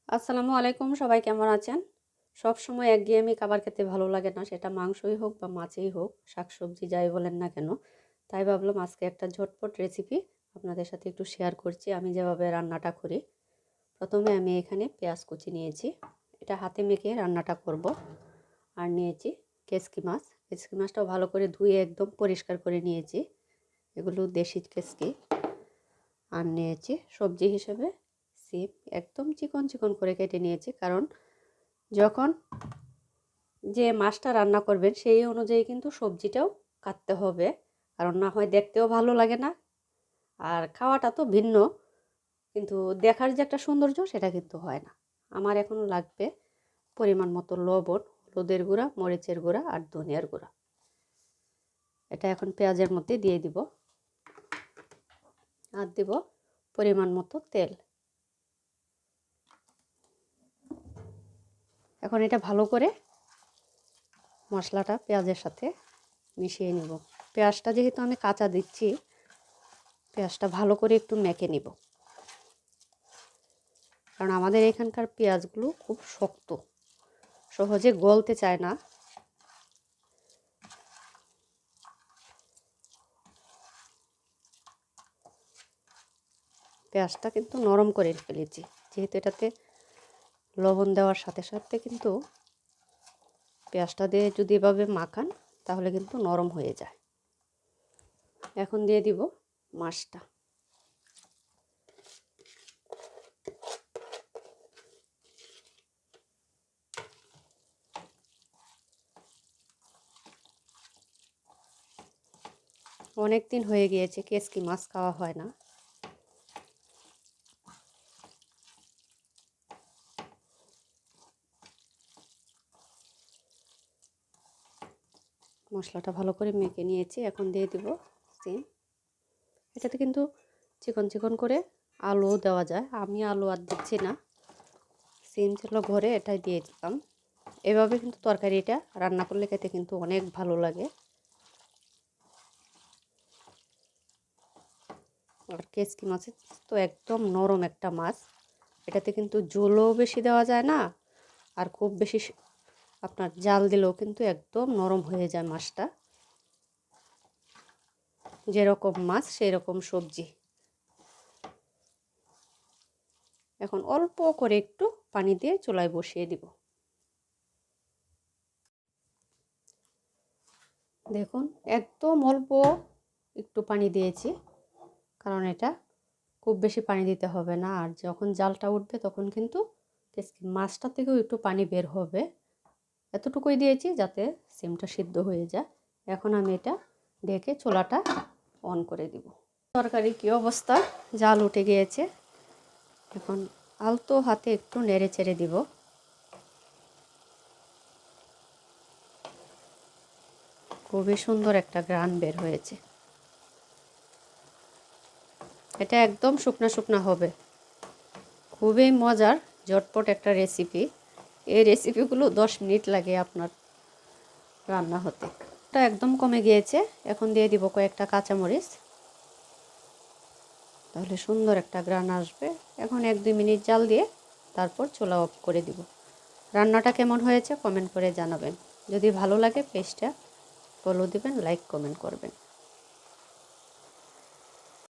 আসসালামু আলাইকুম, সবাই কেমন আছেন? সব সময় একঘেয়েমি খাবার খেতে ভালো লাগে না, সেটা মাংসই হোক বা মাছই হোক, শাকসবজি যাই বলেন না কেন। তাই ভাবলাম আজকে একটা ঝটপট রেসিপি আপনাদের সাথে একটু শেয়ার করছি আমি যেভাবে রান্নাটা করি। প্রথমে আমি এখানে পেঁয়াজ কুচি নিয়েছি, এটা হাতে মেখে রান্নাটা করব। আর নিয়েছি কেসকি মাছ, কেসকি মাছটাও ভালো করে ধুয়ে একদম পরিষ্কার করে নিয়েছি, এগুলো দেশি কেসকি। আর নিয়েছি সবজি হিসেবে সিম, একদম চিকন চিকন করে কেটে নিয়েছি, কারণ যখন যে মাছটা রান্না করবেন সেই অনুযায়ী কিন্তু সবজিটাও কাটতে হবে, কারণ না হয় দেখতেও ভালো লাগে না, আর খাওয়াটা তো ভিন্ন, কিন্তু দেখার যে একটা সৌন্দর্য সেটা কিন্তু হয় না। আমার এখন লাগবে পরিমাণ মতো লবণ, হলুদের গুঁড়া, মরিচের গুঁড়া আর ধনিয়ার গুঁড়া। এটা এখন পেঁয়াজের মধ্যে দিয়ে দিব, আর দিব পরিমাণ মতো তেল। এখন এটা ভালো করে মশলাটা পেঁয়াজের সাথে মিশিয়ে নেব। পেঁয়াজটা যেহেতু আমি কাঁচা দিচ্ছি, পেঁয়াজটা ভালো করে একটু মেখে নিব, কারণ আমাদের এখানকার পেঁয়াজগুলো খুব শক্ত, সহজে গলতে চায় না। পেঁয়াজটা কিন্তু নরম করে ফেলেছি, যেহেতু এটাতে লবণ দেওয়ার সাথে সাথে কিন্তু পেঁয়াজটা দিয়ে যদি এভাবে মাখান তাহলে কিন্তু নরম হয়ে যায়। এখন দিয়ে দিব মাছটা। অনেক দিন হয়ে গিয়েছে কেসকি মাছ খাওয়া হয় না। মশলাটা ভালো করে মেখে নিয়েছি, এখন দিয়ে দিব সিম। এটাতে কিন্তু চিকন চিকন করে আলু দেওয়া যায়, আমি আলু আর দিচ্ছি না, সিম ছিল ঘরে এটাই দিয়ে দিতাম। এভাবে কিন্তু তরকারিটা রান্না করলে খেতে কিন্তু অনেক ভালো লাগে। আর কেসকি মাছ তো একদম নরম একটা মাছ, এটাতে কিন্তু ঝোলও বেশি দেওয়া যায় না, আর খুব বেশি আপনার জাল দিলেও কিন্তু একদম নরম হয়ে যায় মাছটা। যেরকম মাছ সেই রকম সবজি। এখন অল্প করে একটু পানি দিয়ে চুলায় বসিয়ে দিব। দেখুন একদম অল্প একটু পানি দিয়েছি, কারণ এটা খুব বেশি পানি দিতে হবে না, আর যখন জালটা উঠবে তখন কিন্তু মাছটা থেকেও একটু পানি বের হবে। এতটুকুই দিয়েছি যাতে সিমটা সিদ্ধ হয়ে যায়। এখন আমি এটা ঢেকে চুলাটা অন করে দিব। তরকারি কী অবস্থা, জাল উঠে গিয়েছে। এখন আলতো হাতে একটু নেড়ে চেড়ে দিব। খুবই সুন্দর একটা ঘ্রাণ বের হয়েছে। এটা একদম শুকনা শুকনা হবে, খুবই মজার ঝটপট একটা রেসিপি। এই রেসিপিগুলো 10 মিনিট লাগে আপনার রান্না হতে। এটা একদম কমে গিয়েছে, এখন দিয়ে দিব কয়েকটা কাঁচামরিচ, তাহলে সুন্দর একটা ঘ্রাণ আসবে। এখন 1-2 মিনিট জাল দিয়ে তারপর চুলা অফ করে দিব। রান্নাটা কেমন হয়েছে কমেন্ট করে জানাবেন। যদি ভালো লাগে পেজটা ফলো দিবেন, লাইক কমেন্ট করবেন।